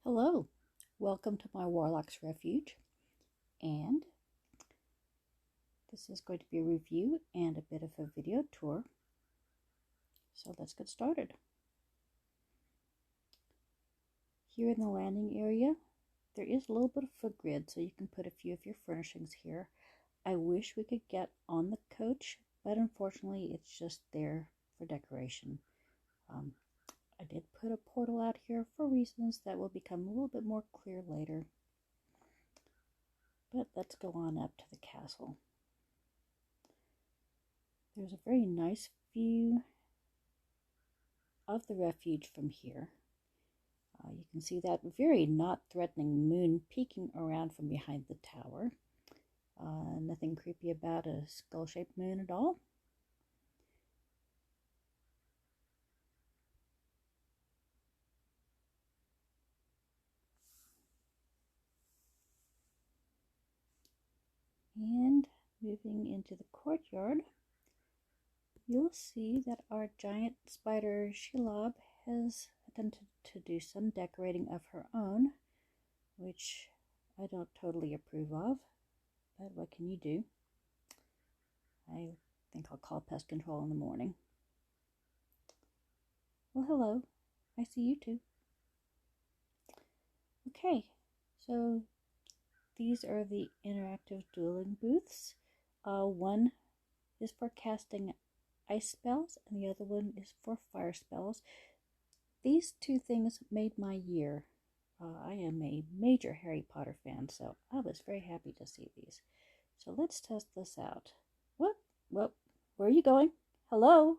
Hello, welcome to my Warlock's Refuge, and this is going to be a review and a bit of a video tour, so let's get started. Here in the landing area, there is a little bit of a grid, so you can put a few of your furnishings here. I wish we could get on the coach, but unfortunately it's just there for decoration. I did put a portal out here for reasons that will become a little bit more clear later. But let's go on up to the castle. There's a very nice view of the refuge from here. You can see that very not threatening moon peeking around from behind the tower. Nothing creepy about a skull-shaped moon at all. And moving into the courtyard, you'll see that our giant spider Shelob has attempted to do some decorating of her own, which I don't totally approve of, but what can you do? I think I'll call pest control in the morning. Well, hello. I see you too. Okay, so these are the interactive dueling booths. One is for casting ice spells, and the other one is for fire spells. These two things made my year. I am a major Harry Potter fan, so I was very happy to see these. So let's test this out. What? Where are you going? Hello?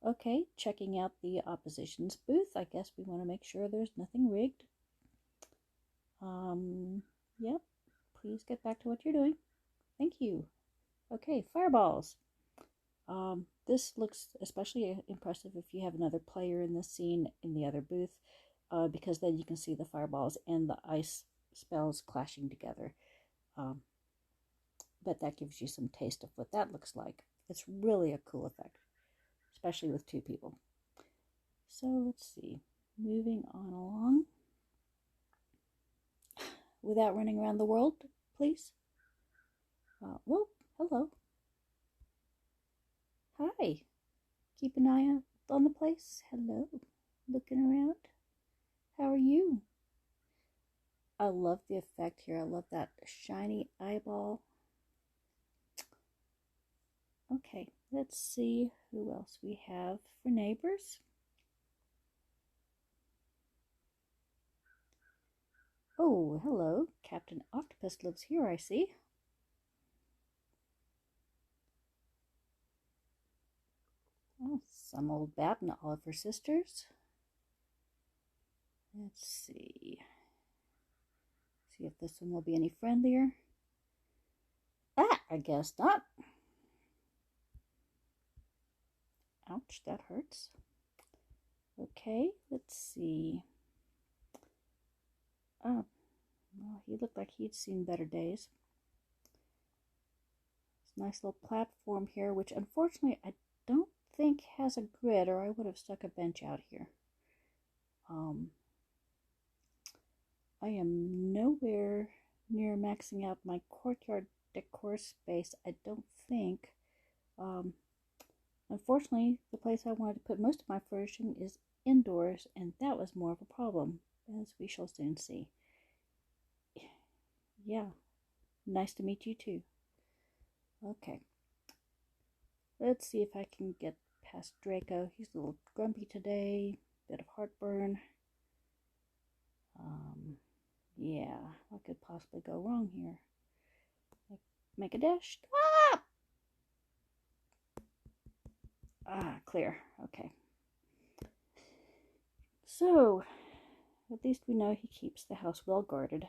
Okay, checking out the opposition's booth. I guess we want to make sure there's nothing rigged. Yep. Please get back to what you're doing. Thank you. Okay, fireballs. This looks especially impressive if you have another player in this scene in the other booth, because then you can see the fireballs and the ice spells clashing together. But that gives you some taste of what that looks like. It's really a cool effect, especially with two people. So let's see. Moving on along. Without running around the world, please. Whoa, hello. Hi. Keep an eye out on the place. Hello. Looking around. How are you? I love the effect here. I love that shiny eyeball. Okay, let's see who else we have for neighbors. Oh, hello. Captain Octopus lives here, I see. Oh, some old bat and all of her sisters. Let's see. See if this one will be any friendlier. Ah, I guess not. Ouch, that hurts. Okay, let's see. Oh, well, he looked like he'd seen better days. This nice little platform here, which unfortunately I don't think has a grid, or I would have stuck a bench out here. I am nowhere near maxing out my courtyard decor space, I don't think. Unfortunately, the place I wanted to put most of my furnishing is indoors, and that was more of a problem, as we shall soon see. Yeah, nice to meet you too. Okay, let's see if I can get past Draco. He's a little grumpy today, bit of heartburn. Yeah, what could possibly go wrong here? Make a dash. Clear. Okay. So, at least we know he keeps the house well guarded.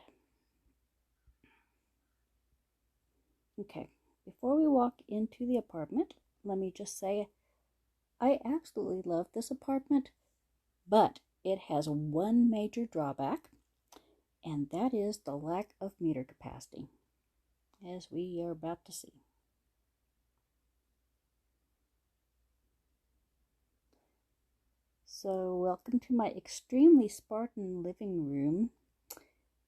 Okay, before we walk into the apartment, let me just say I absolutely love this apartment, but it has one major drawback, and that is the lack of meter capacity, as we are about to see. So welcome to my extremely Spartan living room,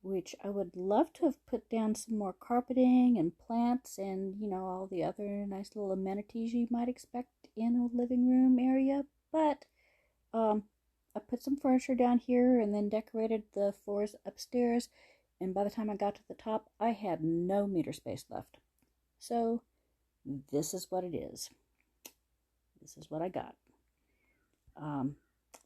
which I would love to have put down some more carpeting and plants and, all the other nice little amenities you might expect in a living room area. But I put some furniture down here and then decorated the floors upstairs. And by the time I got to the top, I had no meter space left. So this is what it is. This is what I got.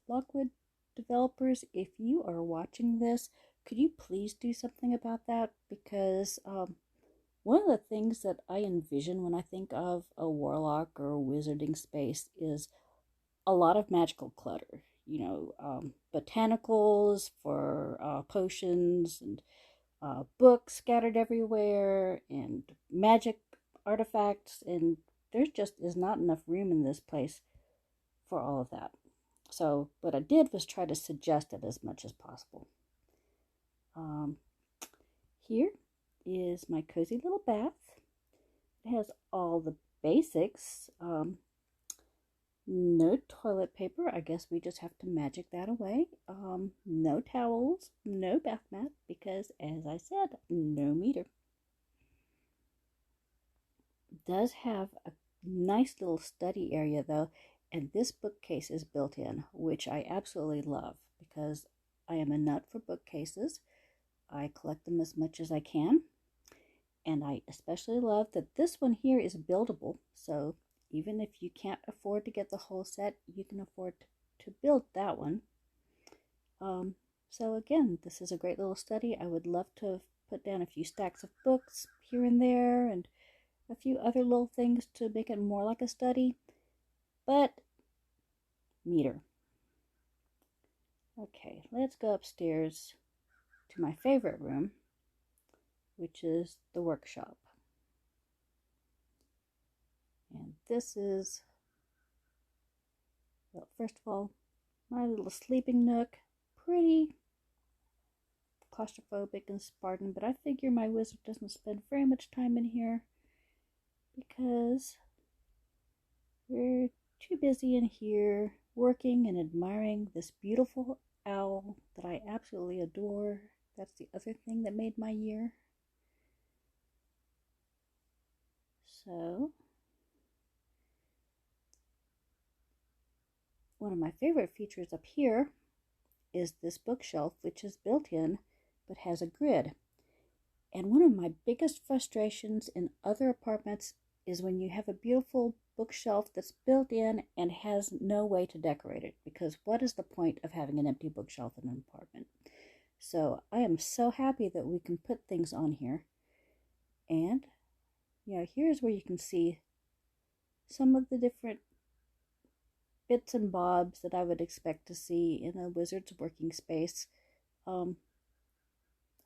Lockwood developers, if you are watching this, could you please do something about that? Because one of the things that I envision when I think of a warlock or a wizarding space is a lot of magical clutter. Botanicals for potions and books scattered everywhere and magic artifacts, and there just is not enough room in this place for all of that. So what I did was try to suggest it as much as possible. Here is my cozy little bath. It has all the basics. No toilet paper. I guess we just have to magic that away. No towels, no bath mat, because as I said, no meter. It does have a nice little study area though, and this bookcase is built in, which I absolutely love because I am a nut for bookcases. I collect them as much as I can, and I especially love that this one here is buildable, so even if you can't afford to get the whole set, you can afford to build that one. So again, this is a great little study. I would love to put down a few stacks of books here and there and a few other little things to make it more like a study, but meter. Okay, let's go upstairs to my favorite room, which is the workshop. And this is, well, first of all, my little sleeping nook. Pretty claustrophobic and Spartan, but I figure my wizard doesn't spend very much time in here because we're too busy in here working and admiring this beautiful owl that I absolutely adore. That's the other thing that made my year. So, one of my favorite features up here is this bookshelf, which is built in but has a grid. And one of my biggest frustrations in other apartments is when you have a beautiful bookshelf that's built in and has no way to decorate it, because what is the point of having an empty bookshelf in an apartment? So I am so happy that we can put things on here. And here's where you can see some of the different bits and bobs that I would expect to see in a wizard's working space. I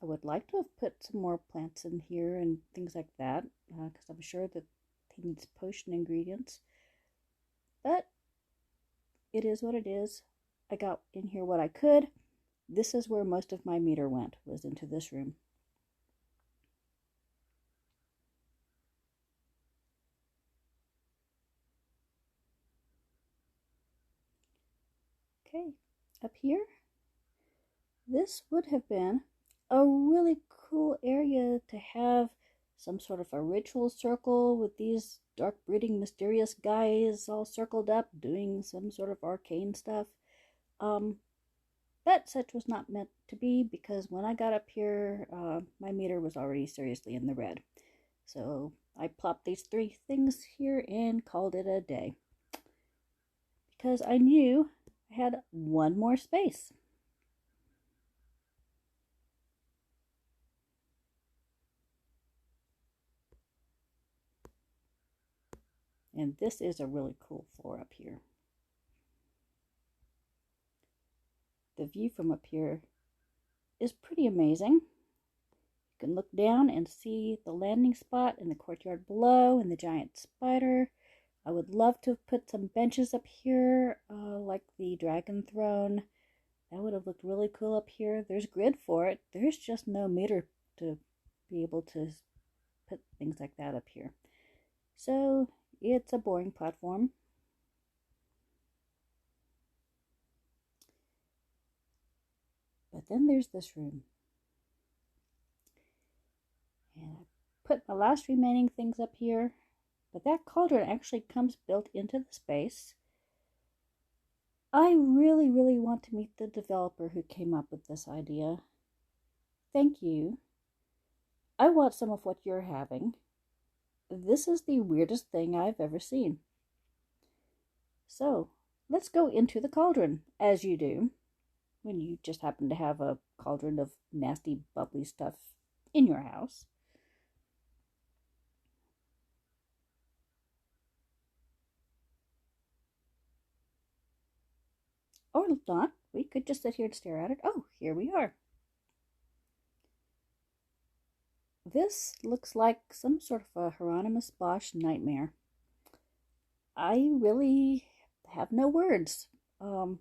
would like to have put some more plants in here and things like that, because I'm sure that he needs potion ingredients. But it is what it is. I got in here what I could. This is where most of my meter went, was into this room. Okay, up here, this would have been a really cool area to have some sort of a ritual circle with these dark brooding mysterious guys all circled up doing some sort of arcane stuff. But such was not meant to be, because when I got up here, my meter was already seriously in the red. So I plopped these three things here and called it a day, because I knew I had one more space. And this is a really cool floor up here. The view from up here is pretty amazing. You can look down and see the landing spot in the courtyard below and the giant spider. I would love to have put some benches up here, like the dragon throne. That would have looked really cool up here. There's grid for it. There's just no meter to be able to put things like that up here. So, it's a boring platform. then there's this room. And I put my last remaining things up here. But that cauldron actually comes built into the space. I really, really want to meet the developer who came up with this idea. Thank you. I want some of what you're having. This is the weirdest thing I've ever seen. So, let's go into the cauldron, as you do, when you just happen to have a cauldron of nasty, bubbly stuff in your house. Or not, we could just sit here and stare at it. Oh, here we are. This looks like some sort of a Hieronymus Bosch nightmare. I really have no words. The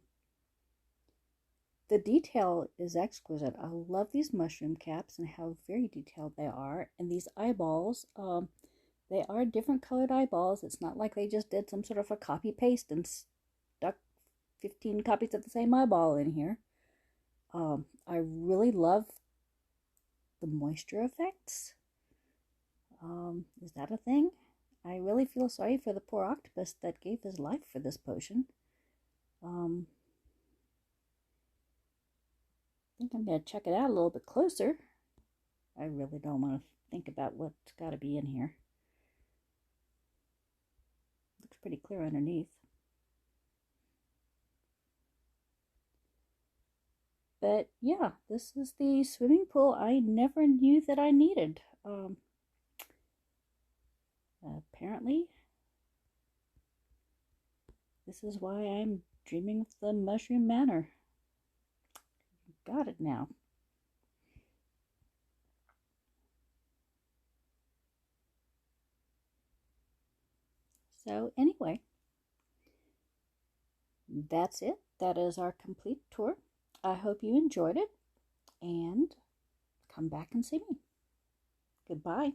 detail is exquisite. I love these mushroom caps and how very detailed they are. And these eyeballs, they are different colored eyeballs. It's not like they just did some sort of a copy paste and stuck 15 copies of the same eyeball in here. I really love the moisture effects. Is that a thing? I really feel sorry for the poor octopus that gave his life for this potion. I think I'm going to check it out a little bit closer. I really don't want to think about what's got to be in here. Looks pretty clear underneath. But yeah, this is the swimming pool I never knew that I needed. Apparently, this is why I'm dreaming of the Mushroom Manor. Got it now. So anyway, that's it. That is our complete tour. I hope you enjoyed it, and come back and see me. Goodbye.